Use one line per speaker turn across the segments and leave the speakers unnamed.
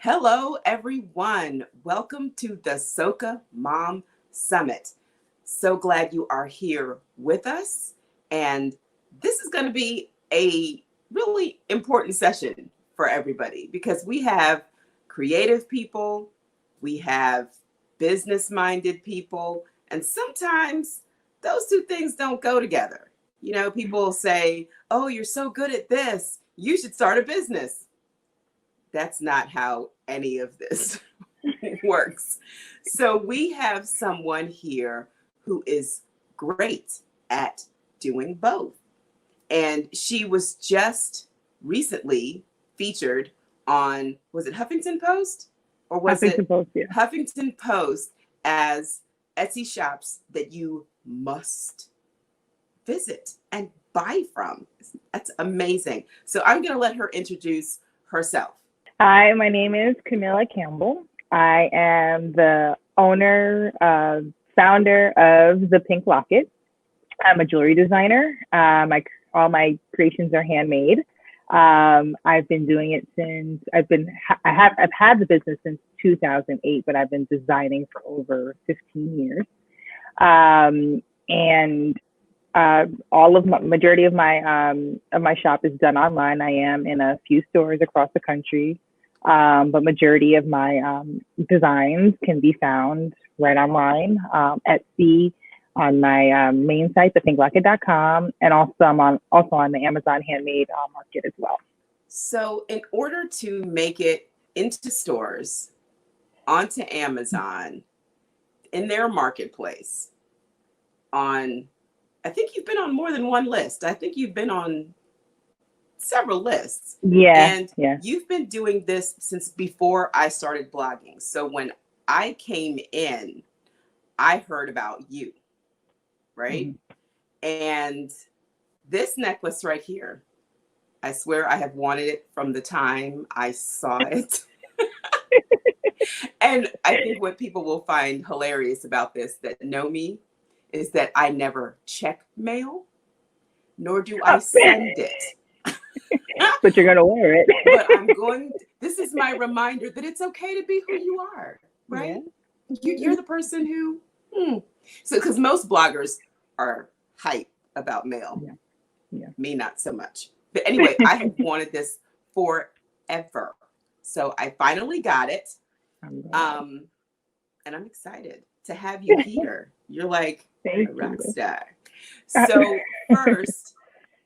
Hello, everyone. Welcome to the Soca Mom Summit. So glad you are here with us. And this is going to be a really important session for everybody because we have creative people, we have business-minded people, and sometimes those two things don't go together. You know, people say, oh, you're so good at this, you should start a business. That's not how any of this works. So we have someone here who is great at doing both. And she was just recently featured on, was it Huffington Post? Or was
Huffington
it
Post, yeah.
Huffington Post as Etsy shops that you must visit and buy from. That's amazing. So I'm going to let her introduce herself.
Hi, my name is Camilla Campbell. I am the owner, founder of The Pink Locket. I'm a jewelry designer. All my creations are handmade. I've been doing it since I've had the business since 2008, but I've been designing for over 15 years. Majority of my shop is done online. I am in a few stores across the country. But majority of my designs can be found right online, Etsy, on my main site, thepinklocket.com, and also I'm also on the Amazon handmade market as well.
So in order to make it into stores, onto Amazon, in their marketplace, I think you've been on more than one list. I think you've been on several lists.
Yeah.
And
yeah.
You've been doing this since before I started blogging. So when I came in, I heard about you, right? Mm-hmm. And this necklace right here, I swear I have wanted it from the time I saw it. And I think what people will find hilarious about this that know me is that I never check mail, nor do I send it.
But you're going to wear it.
But this is my reminder that it's okay to be who you are, right? Yeah. You're the person who, So, because most bloggers are hype about mail.
Yeah.
Me, not so much. But anyway, I have wanted this forever. So I finally got it. And I'm excited to have you here. You're like a rock star. So first,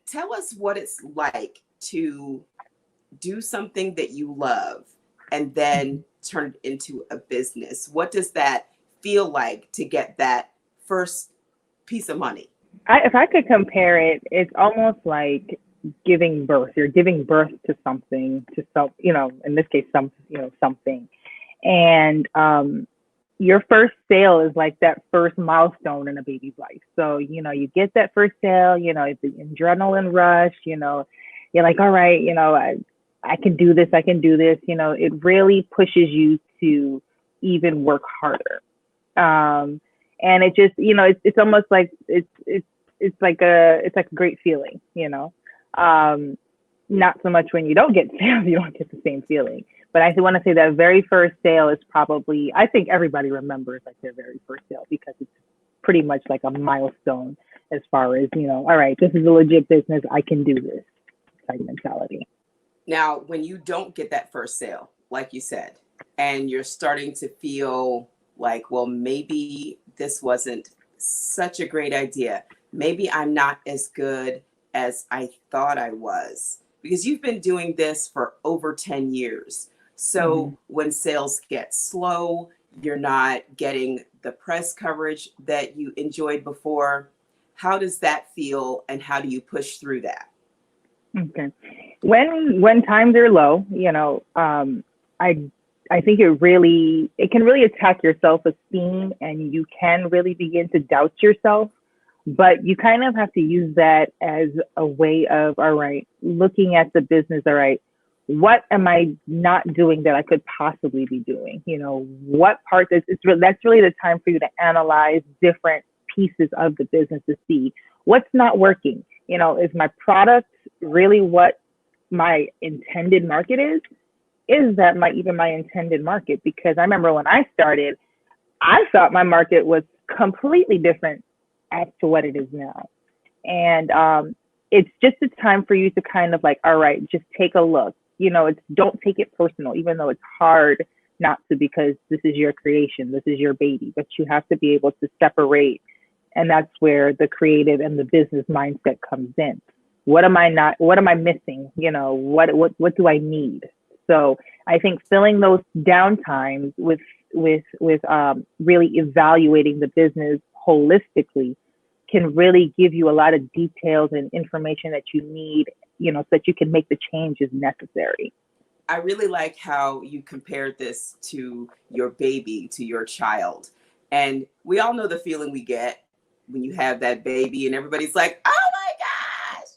tell us what it's like to do something that you love and then turn it into a business. What does that feel like to get that first piece of money?
If I could compare it, it's almost like giving birth. You're giving birth to something, in this case, something. And your first sale is like that first milestone in a baby's life. So, you get that first sale, it's the adrenaline rush, you're like, all right, I can do this. It really pushes you to even work harder. And it just, it's almost like, it's like a great feeling, not so much when you don't get sales, you don't get the same feeling. But I want to say that very first sale is probably, I think everybody remembers like their very first sale because it's pretty much like a milestone as far as, all right, this is a legit business. I can do this type mentality.
Now, when you don't get that first sale, like you said, and you're starting to feel like, well, maybe this wasn't such a great idea. Maybe I'm not as good as I thought I was, because you've been doing this for over 10 years. So when sales get slow, you're not getting the press coverage that you enjoyed before. How does that feel, and how do you push through that?
Okay. When times are low, I I think it can really attack your self-esteem, and you can really begin to doubt yourself. But you kind of have to use that as a way of, all right, looking at the business, all right, what am I not doing that I could possibly be doing? You know, what part that's really the time for you to analyze different pieces of the business to see what's not working. You know, is my product really what my intended market is? Is that even my intended market? Because I remember when I started, I thought my market was completely different as to what it is now. And it's just a time for you to kind of like, all right, just take a look. You know, don't take it personal, even though it's hard not to, because this is your creation, this is your baby. But you have to be able to separate, and that's where the creative and the business mindset comes in. What am I missing? You know, what do I need? So I think filling those downtimes with really evaluating the business holistically can really give you a lot of details and information that you need, you know, so that you can make the changes necessary.
I really like how you compared this to your baby, to your child. And we all know the feeling we get when you have that baby and everybody's like, oh my gosh,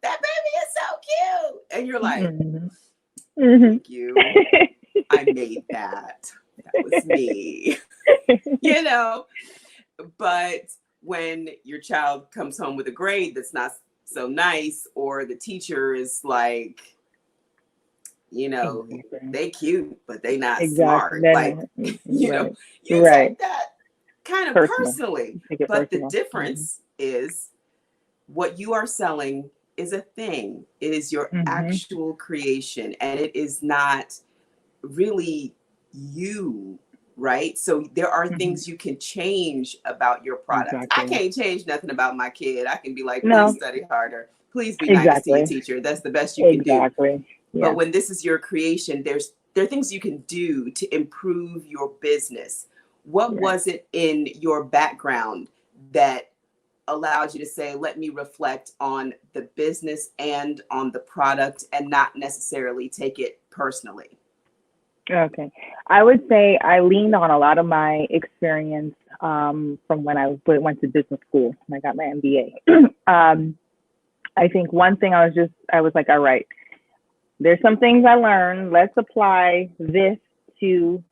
that baby is so cute. And you're like, thank you. I made that. That was me. You know, but when your child comes home with a grade that's not so nice, or the teacher is like, you know, they cute, but they not smart. Like, you know, you take that kind of personally. But the difference is what you are selling is a thing. It is your actual creation, and it is not really you, right? So there are things you can change about your product. I can't change nothing about my kid. I can be like, please study harder. Please be nice to your teacher. That's the best you can do. Yeah. But when this is your creation, there are things you can do to improve your business. What was it in your background that allowed you to say, let me reflect on the business and on the product and not necessarily take it personally?
Okay. I would say I leaned on a lot of my experience from when I went to business school and I got my MBA. I think one thing I was like, all right, there's some things I learned. Let's apply this to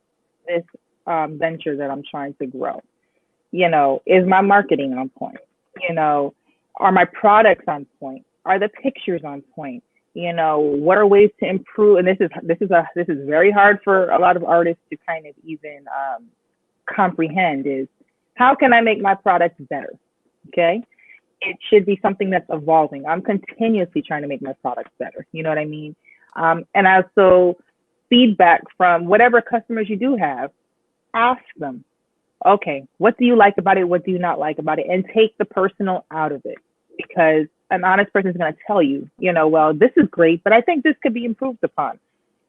this venture that I'm trying to grow. You know, is my marketing on point? You know, are my products on point? Are the pictures on point? You know, what are ways to improve? And this is very hard for a lot of artists to kind of even comprehend, is how can I make my product better? Okay. It should be something that's evolving. I'm continuously trying to make my products better. You know what I mean? And also feedback from whatever customers you do have, ask them, okay, what do you like about it? What do you not like about it? And take the personal out of it, because an honest person is going to tell you, you know, well, this is great, but I think this could be improved upon.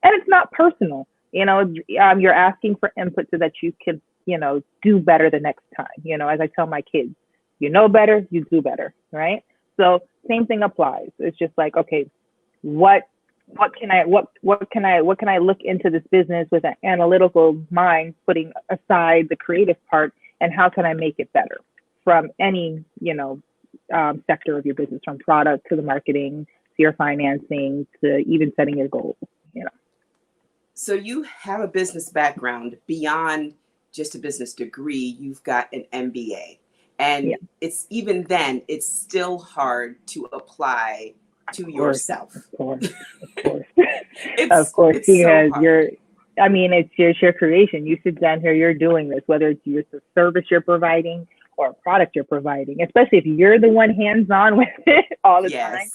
And it's not personal. You know, you're asking for input so that you can, you know, do better the next time. You know, as I tell my kids, you know better, you do better, right? So same thing applies. It's just like, okay, what can I look into this business with an analytical mind, putting aside the creative part, and how can I make it better from any, you know, sector of your business, from product to the marketing to your financing to even setting your goals, you know.
So you have a business background beyond just a business degree. You've got an MBA, and it's even then, it's still hard to apply to yourself.
Of course. Of course, because it's your creation. You sit down here, you're doing this, whether it's your service you're providing or a product you're providing, especially if you're the one hands-on with it all the time.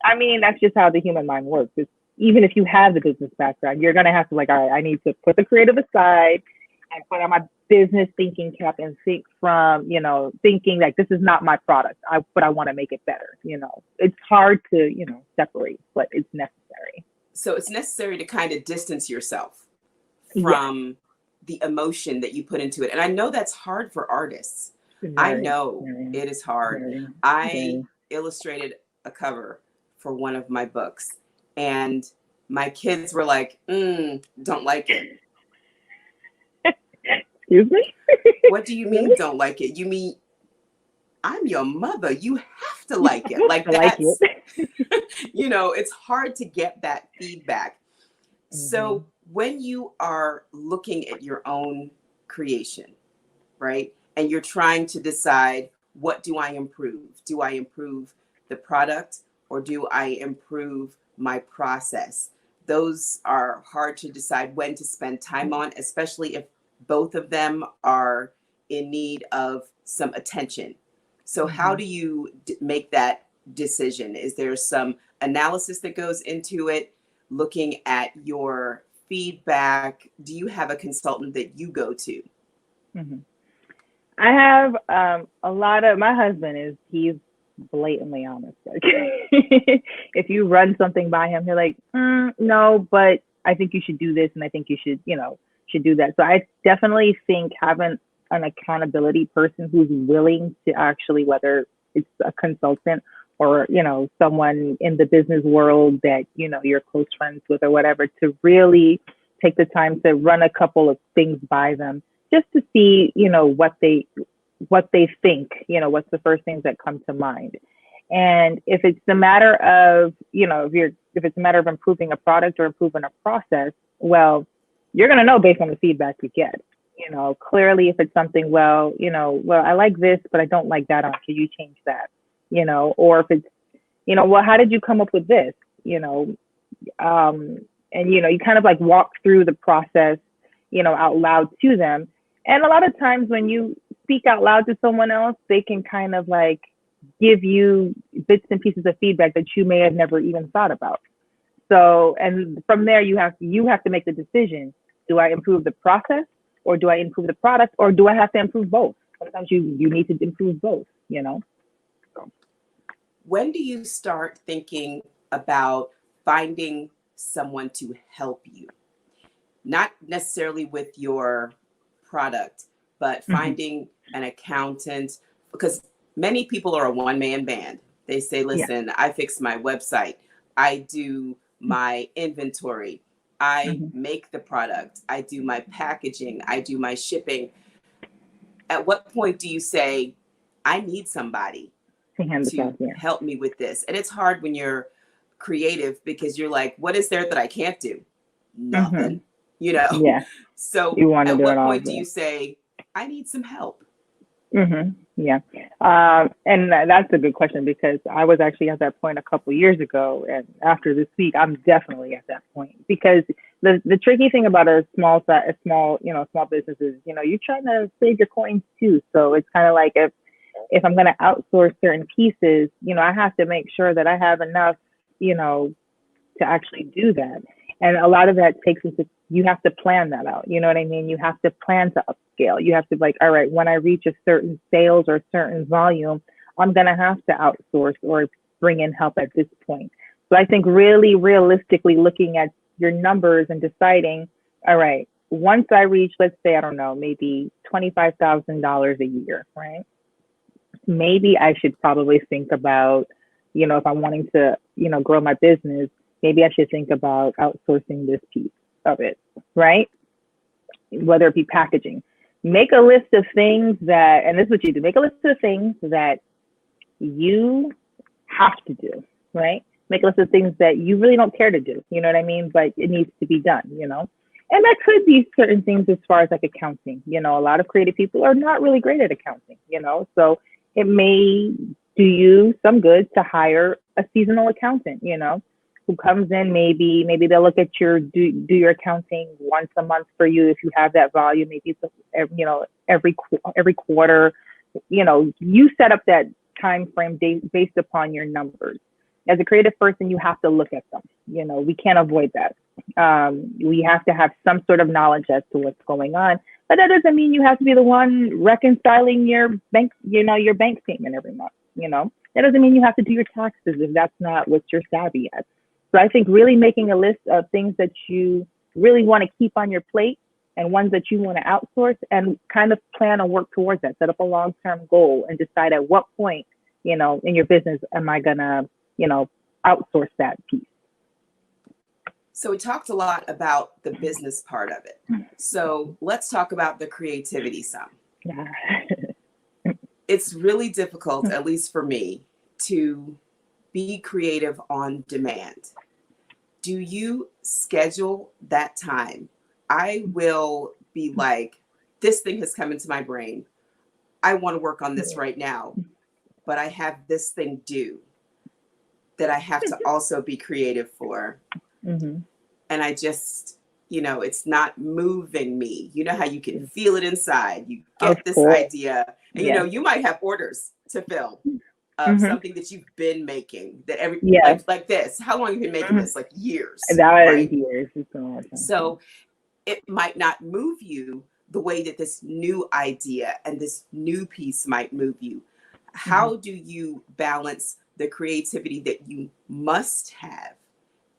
I mean, that's just how the human mind works. Even if you have the business background, you're going to have to like, all right, I need to put the creative aside and put on my business thinking cap and think from, you know, thinking like this is not my product, but I want to make it better. You know, it's hard to, you know, separate, but it's necessary.
So it's necessary to kind of distance yourself from the emotion that you put into it. And I know that's hard for artists. I know it is hard. I illustrated a cover for one of my books, and my kids were like, don't like it.
Excuse me?
What do you mean
Really?
don't like it? You mean I'm your mother. You have to
You
like it.
have
Like
to like it.
that's, it's hard to get that feedback.
Hmm.
So when you are looking at your own creation, right? And you're trying to decide, what do I improve? Do I improve the product or do I improve my process? Those are hard to decide when to spend time on, especially if both of them are in need of some attention. So, how
Hmm.
do you make that decision? Is there some analysis that goes into it, looking at your feedback? Do you have a consultant that you go to?
Hmm. I have a lot of my husband he's blatantly honest. Like if you run something by him, he's like, no, but I think you should do this, and I think you should, should do that. So I definitely think having an accountability person who's willing to actually, whether it's a consultant or someone in the business world that you're close friends with or whatever, to really take the time to run a couple of things by them just to see what they think, what's the first things that come to mind. And if it's a matter of, if it's a matter of improving a product or improving a process, well, you're going to know based on the feedback you get. Clearly, if it's something, well, I like this, but I don't like that. Can you change that? Or if it's, well, how did you come up with this? Um, and you kind of like walk through the process, out loud to them. And a lot of times when you speak out loud to someone else, they can kind of like give you bits and pieces of feedback that you may have never even thought about. So, and from there, you have to make the decision: do I improve the process, or do I improve the product, or do I have to improve both? Sometimes you need to improve both. So,
When do you start thinking about finding someone to help you? Not necessarily with your product, but
hmm.
finding an accountant, because many people are a one man band. They say,
Yeah.
listen, I fix my website, I do my inventory, I
Hmm.
make the product, I do my packaging, I do my shipping. At what point do you say, I need somebody
To hand this
to
off, yeah.
help me with this? And it's hard when you're creative because you're like, what is there that I can't do?
Hmm.
Nothing, you know?
Yeah.
So
You want to
at
do it
what
all.
point do you say, I need some help?
Yeah. And that's a good question, because I was actually at that point a couple years ago, and after this week, I'm definitely at that point, because the tricky thing about a small business is, you're trying to save your coins too. So it's kind of like, if I'm going to outsource certain pieces, I have to make sure that I have enough, to actually do that. And a lot of that takes into, you have to plan that out. You know what I mean? You have to plan to upscale. You have to, like, all right, when I reach a certain sales or a certain volume, I'm going to have to outsource or bring in help at this point. So I think really realistically looking at your numbers and deciding, all right, once I reach, let's say, I don't know, maybe $25,000 a year, right? Maybe I should probably think about, if I'm wanting to, grow my business, maybe I should think about outsourcing this piece of it, right? Whether it be packaging. Make a list of things that, and this is what you do, make a list of things that you have to do, right? Make a list of things that you really don't care to do, you know what I mean? But it needs to be done. And that could be certain things as far as like accounting. A lot of creative people are not really great at accounting. So it may do you some good to hire a seasonal accountant, who comes in, maybe they'll look at do your accounting once a month for you if you have that volume. Maybe it's every quarter. You set up that time frame based upon your numbers. As a creative person, you have to look at them. We can't avoid that. We have to have some sort of knowledge as to what's going on, but that doesn't mean you have to be the one reconciling your bank statement every month. That doesn't mean you have to do your taxes if that's not what you're savvy at. So I think really making a list of things that you really want to keep on your plate and ones that you want to outsource, and kind of plan and work towards that. Set up a long-term goal and decide at what point, in your business, am I gonna, outsource that piece.
So we talked a lot about the business part of it. So let's talk about the creativity some.
Yeah.
It's really difficult, at least for me, to be creative on demand. Do you schedule that time? I will be like, this thing has come into my brain. I want to work on this right now, but I have this thing due that I have to also be creative for.
Mm-hmm.
And I just, it's not moving me. You know how you can feel it inside. You get this idea, and
Yes.
you might have orders to fill of
Mm-hmm.
something that you've been making, that
Yes.
like this. How long have you been making this? Like years,
That
right?
is years. It's been a long time.
So it might not move you the way that this new idea and this new piece might move you. How do you balance the creativity that you must have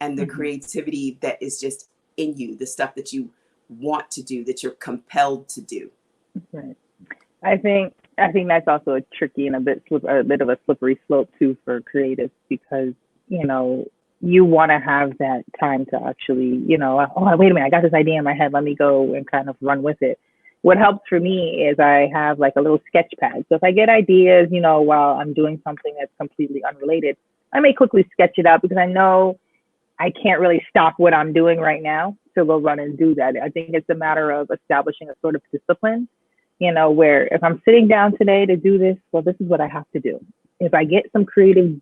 and the creativity that is just in you, the stuff that you want to do, that you're compelled to do?
Right. I think that's also a tricky and a bit of a slippery slope too for creatives, because you want to have that time to actually, oh, wait a minute, I got this idea in my head, let me go and kind of run with it. What helps for me is I have like a little sketch pad. So if I get ideas, while I'm doing something that's completely unrelated, I may quickly sketch it out, because I know I can't really stop what I'm doing right now to go run and do that. I think it's a matter of establishing a sort of discipline, where if I'm sitting down today to do this, well, this is what I have to do. If I get some creative,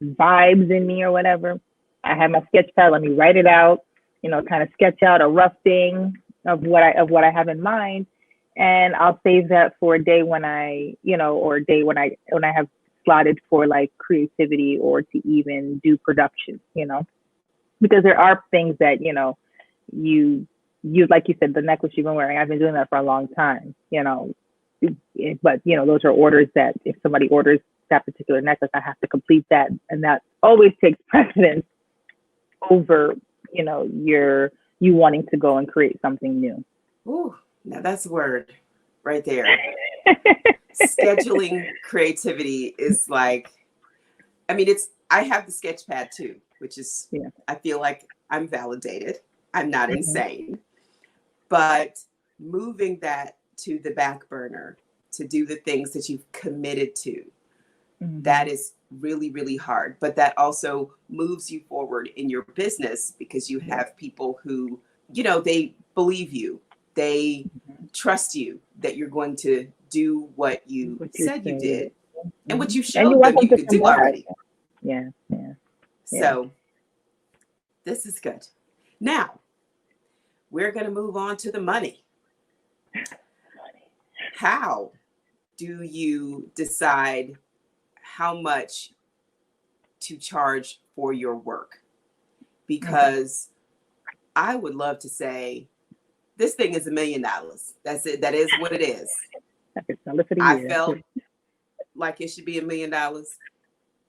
vibes in me or whatever, I have my sketch pad, let me write it out, kind of sketch out a rough thing of what I have in mind. And I'll save that for a day when or a day when I have slotted for like creativity or to even do production, because there are things that, you like you said, the necklace you've been wearing, I've been doing that for a long time, but those are orders that if somebody orders that particular necklace, I have to complete that, and that always takes precedence over you wanting to go and create something new.
Ooh, now that's a word right there. Scheduling creativity is like, I have the sketch pad too, which is, I feel like I'm validated. I'm not insane, but moving that to the back burner to do the things that you've committed to, that is really, really hard. But that also moves you forward in your business, because you have people who, they believe you, they trust you that you're going to do what you said you did and what you showed them you could do already.
Yeah.
So this is good. Now we're going to move on to the money. How do you decide how much to charge for your work? Because I would love to say, this thing is $1 million. That's it. That is what it is. I felt like it should be $1 million, and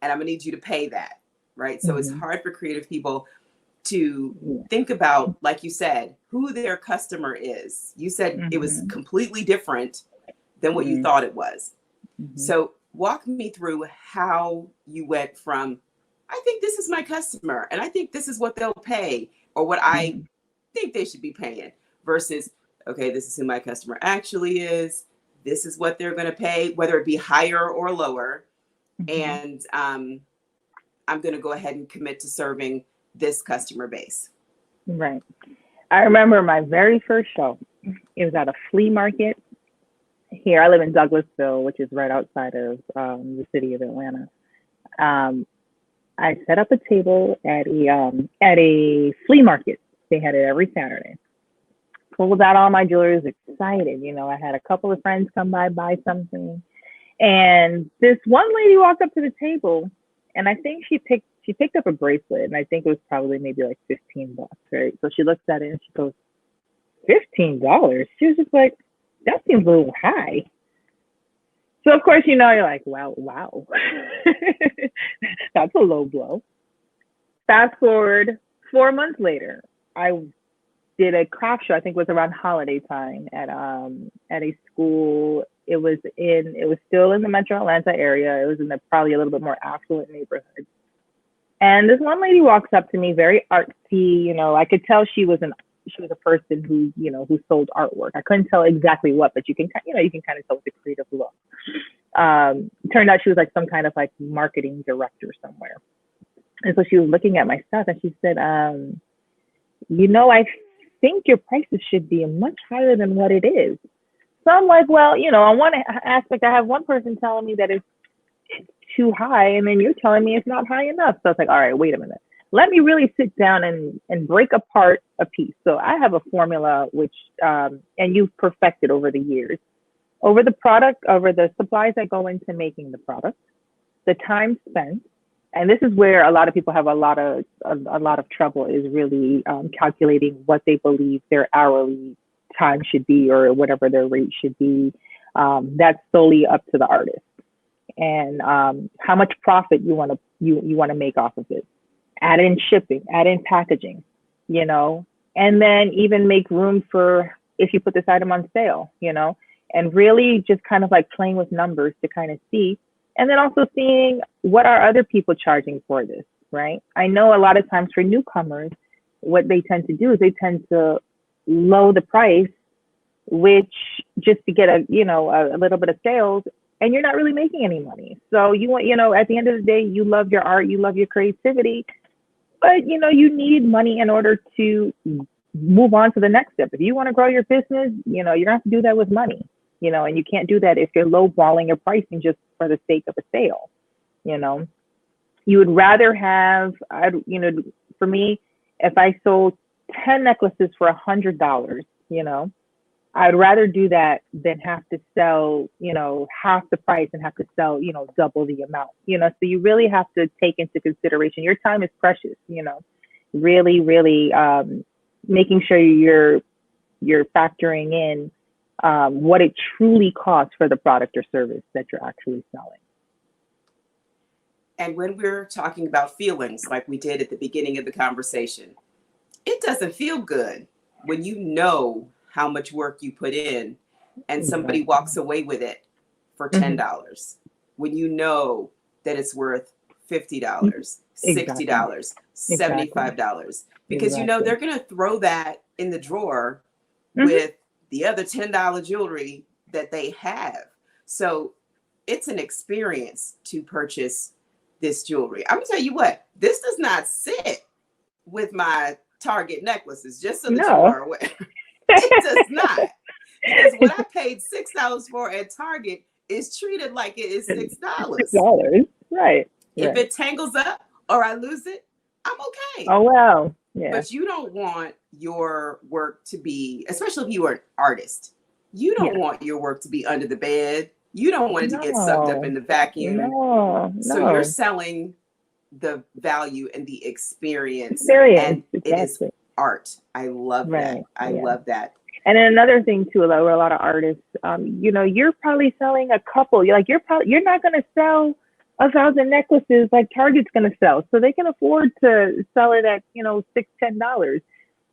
I'm gonna need you to pay that, right? So it's hard for creative people to think about, like you said, who their customer is. You said it was completely different than what you thought it was. So walk me through how you went from, I think this is my customer, and I think this is what they'll pay, or what I think they should be paying, versus, okay, this is who my customer actually is. This is what they're going to pay, whether it be higher or lower. And I'm going to go ahead and commit to serving this customer base.
Right. I remember my very first show. It was at a flea market here. I live in Douglasville, which is right outside of the city of Atlanta. I set up a table at a flea market. They had it every Saturday. Pulled out all my jewelry, was excited. I had a couple of friends come by, buy something. And this one lady walked up to the table, and I think she picked up a bracelet, and I think it was probably maybe like $15, right? So she looks at it and she goes, $15? She was just like, that seems a little high. So of course, you're like, wow. That's a low blow. Fast forward 4 months later, I did a craft show. I think it was around holiday time at a school. It was still in the Metro Atlanta area. It was in probably a little bit more affluent neighborhood. And this one lady walks up to me, very artsy. I could tell she was a person who sold artwork. I couldn't tell exactly what, but you can kind of tell with the creative look. Turned out she was like some kind of like marketing director somewhere. And so she was looking at my stuff and she said, I think your prices should be much higher than what it is. So I'm like, well, on one aspect, I have one person telling me that it's too high, and then you're telling me it's not high enough. So it's like, all right, wait a minute. Let me really sit down and break apart a piece. So I have a formula which, and you've perfected over the years, over the supplies that go into making the product, the time spent, and this is where a lot of people have a lot of trouble, is really calculating what they believe their hourly time should be or whatever their rate should be. That's solely up to the artist, and how much profit you want to make off of it. Add in shipping, add in packaging, and then even make room for if you put this item on sale, and really just kind of like playing with numbers to kind of see. And then also seeing what are other people charging for this, right? I know a lot of times for newcomers, what they tend to do is they tend to low the price, which just to get a little bit of sales, and you're not really making any money. So you want, at the end of the day, you love your art, you love your creativity, but you need money in order to move on to the next step. If you want to grow your business, you're gonna have to do that with money. And you can't do that if you're lowballing your pricing just for the sake of a sale. You would rather have, for me, if I sold 10 necklaces for $100, I'd rather do that than have to sell, half the price and have to sell, double the amount, so you really have to take into consideration your time is precious, really, really making sure you're factoring in what it truly costs for the product or service that you're actually selling.
And when we're talking about feelings, like we did at the beginning of the conversation, it doesn't feel good when you know how much work you put in and somebody walks away with it for $10, when you know that it's worth $50, $60, $75, because they're going to throw that in the drawer with the other $10 jewelry that they have. So it's an experience to purchase this jewelry. I'm gonna tell you what, this does not sit with my Target necklaces, just so that you are aware. It does not. Because what I paid $6 for at Target is treated like it is $6.
$6, right.
If it tangles up or I lose it, I'm okay.
Oh, wow. Yeah.
But you don't want your work to be, especially if you are an artist, you don't want your work to be under the bed. You don't want it to get sucked up in the vacuum.
No.
So you're selling the value and the experience. And it is art. I love that. I love that.
And then another thing too, a lot of artists, you're probably selling a couple. You're not going to sell 1,000 necklaces like Target's going to sell, so they can afford to sell it at $6, $10.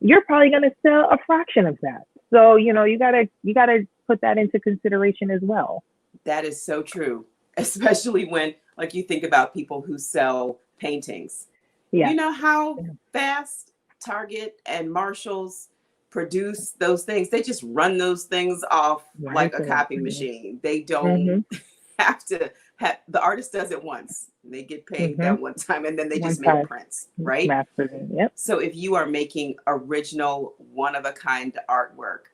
You're probably going to sell a fraction of that. So you gotta put that into consideration as well.
That is so true, especially when you think about people who sell paintings. Yeah. You know how fast Target and Marshalls produce those things? They just run those things off like a copy machine. They don't have to have, the artist does it once. They get paid that one time and then they just make prints, right?
Yep.
So if you are making original, one-of-a-kind artwork,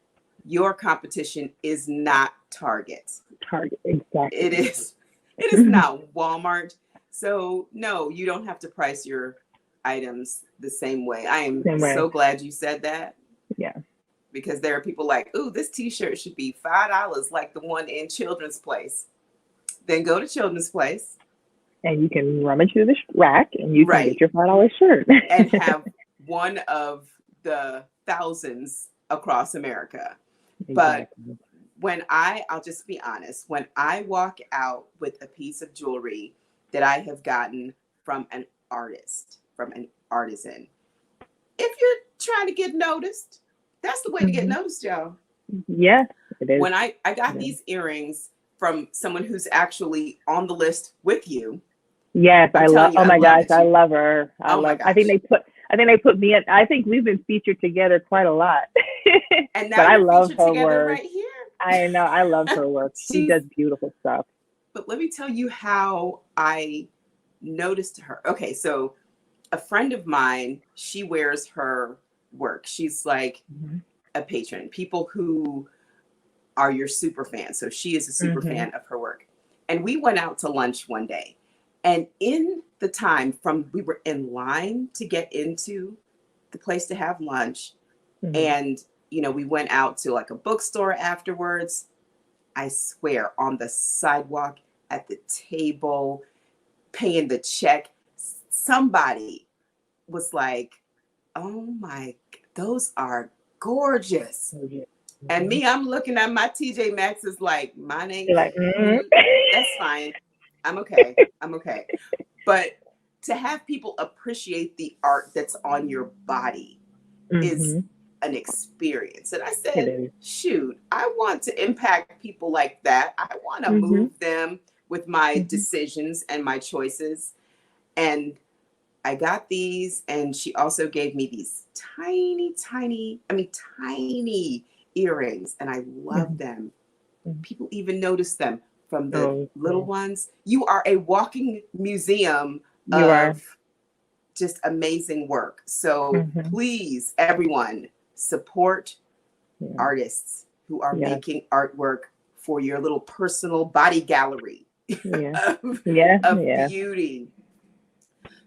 your competition is not Target.
Exactly.
It is not Walmart. So no, you don't have to price your items the same way. I am so glad you said that.
Yeah.
Because there are people like, ooh, this t-shirt should be $5 like the one in Children's Place. Then go to Children's Place.
And you can rummage through the rack and you can get your $5 shirt.
And have one of the thousands across America. Exactly. But when I'll just be honest, when I walk out with a piece of jewelry that I have gotten from an artist, from an artisan, if you're trying to get noticed, that's the way to get noticed, y'all.
Yeah, it is.
When I got these earrings from someone who's actually on the list with you,
Yes,
I'm
I love.
telling you,
Oh
I
my
love
gosh,
that
I
you.
love her. I
Oh my
love. I think
gosh.
they put. I think they put me in. I think we've been featured together quite a lot.
And now
But I
you're
love
featured
her
together
work.
right here.
I know. I love her work. She
She's.
does beautiful stuff.
But let me tell you how I noticed her. Okay, so a friend of mine, she wears her work. She's like
Hmm.
a patron. People who are your super fan. So she is a super
Hmm.
fan of her work. And we went out to lunch one day. And in the time from we were in line to get into the place to have lunch,
Hmm.
and we went out to like a bookstore afterwards. I swear, on the sidewalk, at the table, paying the check, somebody was like, "Oh my, those are gorgeous." And
Hmm.
me, I'm looking at my TJ Maxx's like, mine ain't
You're like,
cute. That's fine. I'm okay. I'm okay. But to have people appreciate the art that's on your body is
hmm.
an experience. And I
It
said,
is.
shoot, I want to impact people like that. I want to
Hmm.
move them with my
Hmm.
decisions and my choices. And I got these, and she also gave me these tiny, tiny, tiny earrings, and I love
Hmm.
them. People even notice them from the
Oh,
little
yeah.
ones. You are a walking museum
You are.
of just amazing work. So
Hmm.
please, everyone, support
Yeah.
artists who are
Yes.
making artwork for your little personal body gallery
Yeah.
of,
Yeah.
of
Yeah.
beauty.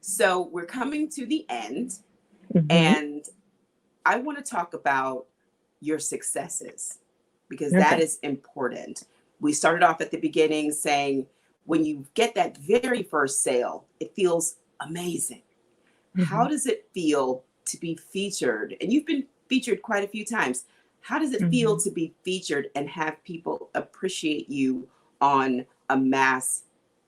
So we're coming to the end,
Hmm.
and I want to talk about your successes because that
Okay.
is important. We started off at the beginning saying when you get that very first sale, it feels amazing.
Hmm.
How does it feel to be featured? And you've been featured quite a few times. How does it feel
Hmm.
to be featured and have people appreciate you on a mass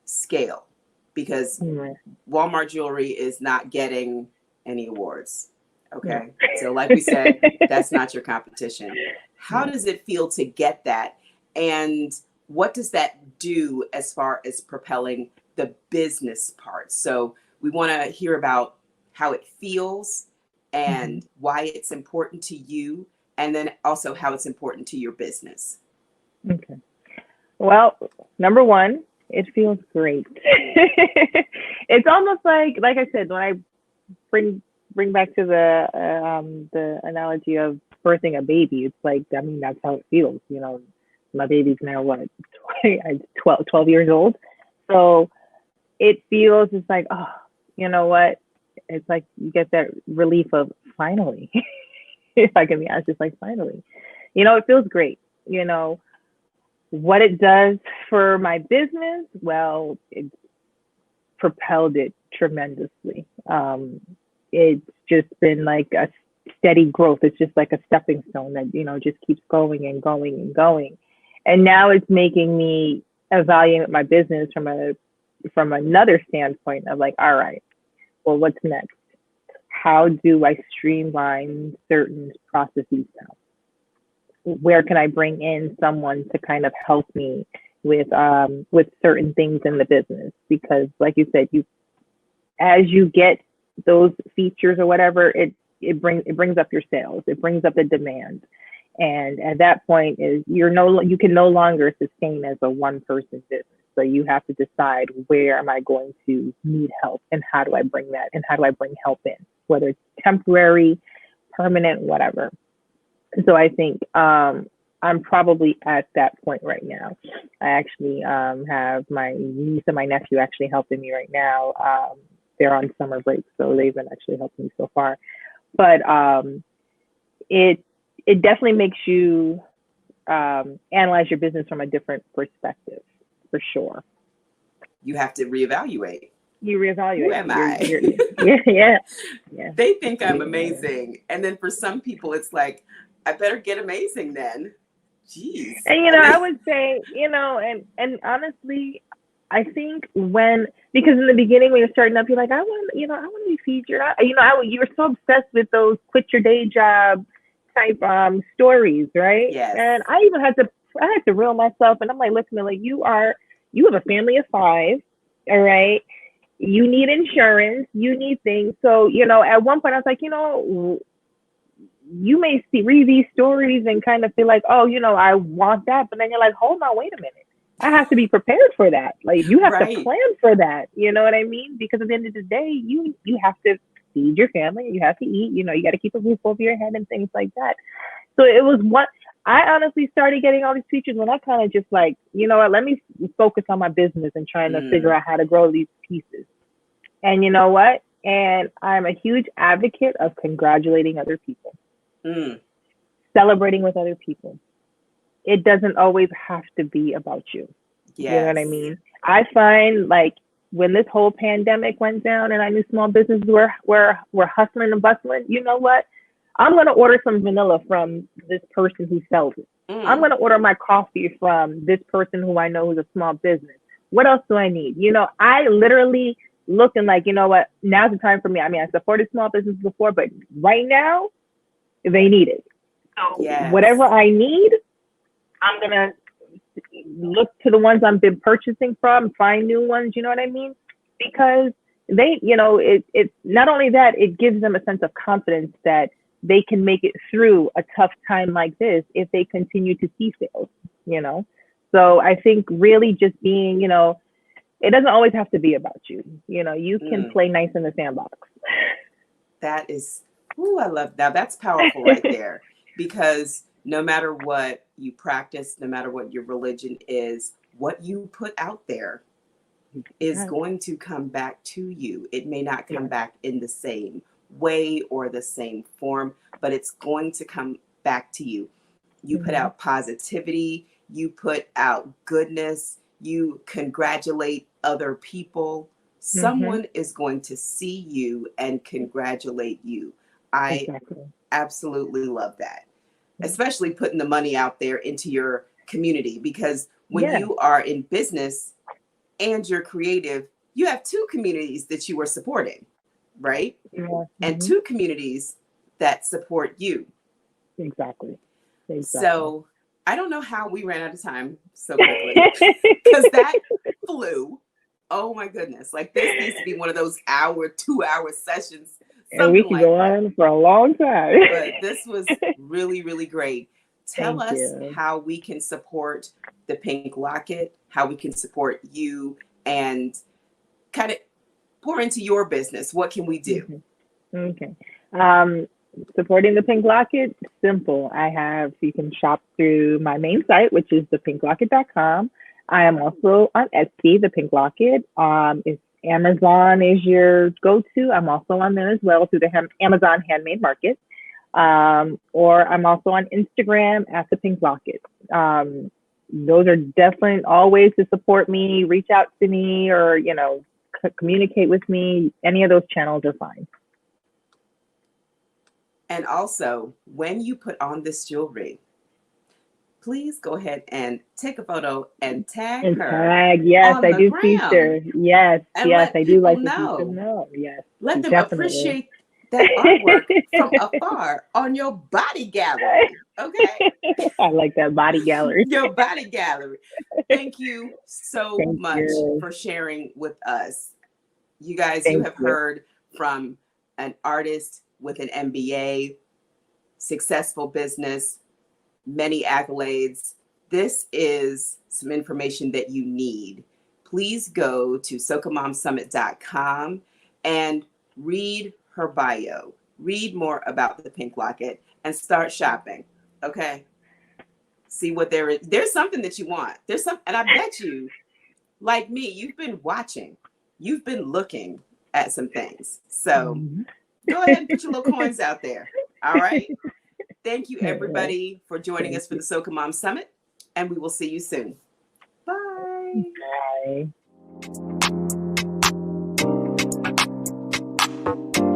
scale? Because
Right.
Walmart jewelry is not getting any awards.
No.
Okay. So, like we said, that's not your competition. How
No.
does it feel to get that? And what does that do as far as propelling the business part? So, we want to hear about how it feels
Hmm.
and why it's important to you, and then also how it's important to your business.
Okay. Well, number one, it feels great. It's almost like I said, when I bring bring back to the analogy of birthing a baby, it's like, I mean, that's how it feels. My baby's now what, 12 years old. So it feels, it's like, oh, you know what? It's like you get that relief of finally, if I can be honest, it's like finally. It feels great. You know, what it does for my business, well, it propelled it tremendously. It's just been like a steady growth. It's just like a stepping stone that, just keeps going and going and going. And now it's making me evaluate my business from another standpoint of like, all right, well, what's next? How do I streamline certain processes now? Where can I bring in someone to kind of help me with certain things in the business? Because like you said, as you get those features or whatever, it brings up your sales, it brings up the demand. And at that point is you can no longer sustain as a one person business. So you have to decide, where am I going to need help, and how do I bring that, and how do I bring help in, whether it's temporary, permanent, whatever. So I think I'm probably at that point right now. I actually have my niece and my nephew actually helping me right now. They're on summer break, so they've been actually helping me so far. But it it definitely makes you analyze your business from a different perspective, for sure.
You have to reevaluate.
You
Who
reevaluate.
am I?
Yeah, yeah, yeah.
They think I'm
You
amazing. And then for some people, it's like, I better get amazing then. Jeez.
And I would say, and honestly, I think because in the beginning when you're starting up, you're like, I want to be featured. You were so obsessed with those quit your day job type stories, right?
Yes.
And I had to reel myself, and I'm like, listen, like you have a family of five, all right, You need insurance, you need things. So, at one point I was like, you may read these stories and kind of feel like, oh, I want that. But then you're like, hold on, wait a minute. I have to be prepared for that. Like, you have to
Right.
plan for that. You know what I mean? Because at the end of the day, you have to feed your family. You have to eat. You got to keep a roof over your head and things like that. So it was what I honestly started getting all these features when I kind of just like, let me focus on my business and trying to figure out how to grow these pieces. And you know what? And I'm a huge advocate of congratulating other people, celebrating with other people. It doesn't always have to be about you.
Yes.
You know what I mean? I find like when this whole pandemic went down and I knew small businesses were hustling and bustling, you know what? I'm going to order some vanilla from this person who sells it. I'm going to order my coffee from this person who I know who's a small business. What else do I need? I literally looked and like, you know what? Now's the time for me. I mean, I supported small businesses before, but right now they need it. So whatever I need, I'm going to look to the ones I've been purchasing from, find new ones, you know what I mean? Because they, it's not only that, it gives them a sense of confidence that they can make it through a tough time like this if they continue to see sales, So I think really just being, it doesn't always have to be about you. You can play nice in the sandbox.
That is, I love that. That's powerful right there. Because no matter what you practice, no matter what your religion is, what you put out there is going to come back to you. It may not come back in the same way or the same form, but it's going to come back to you. You put out positivity, you put out goodness, you congratulate other people. Someone is going to see you and congratulate you. I absolutely love that. Especially putting the money out there into your community, because when you are in business and you're creative, you have two communities that you are supporting, right? And two communities that support you.
Exactly.
So I don't know how we ran out of time so quickly, because that flew. Oh my goodness. Like, this needs to be one of those 2-hour sessions.
And we can go on for a long time.
But this was really, really great. Tell us how we can support the Pink Locket, how we can support you, and kind of pour into your business. What can we do?
Okay. Supporting the Pink Locket, simple. You can shop through my main site, which is thepinklocket.com. I am also on Etsy, the Pink Locket. If Amazon is your go-to, I'm also on there as well through the Amazon Handmade Market. Or I'm also on Instagram at the Pink Locket. Those are definitely all ways to support me. Reach out to me or, communicate with me. Any of those channels are fine.
And also, when you put on this jewelry, please go ahead and take a photo and tag her.
Yes, I do feature. Yes, I do like to know. Yes,
let them appreciate that artwork from afar on your body gallery. Okay.
I like that body gallery.
Your body gallery. Thank you so much for sharing with us. You guys, you have heard from an artist with an MBA, successful business, many accolades. This is some information that you need. Please go to socamomsummit.com and read her bio. Read more about the Pink Locket and start shopping. Okay. See what there is. There's something that you want. And I bet you, like me, you've been watching. You've been looking at some things. So go ahead and put your little coins out there. All right. Thank you, everybody, for joining us for the Soca Mom Summit, and we will see you soon. Bye.
Bye.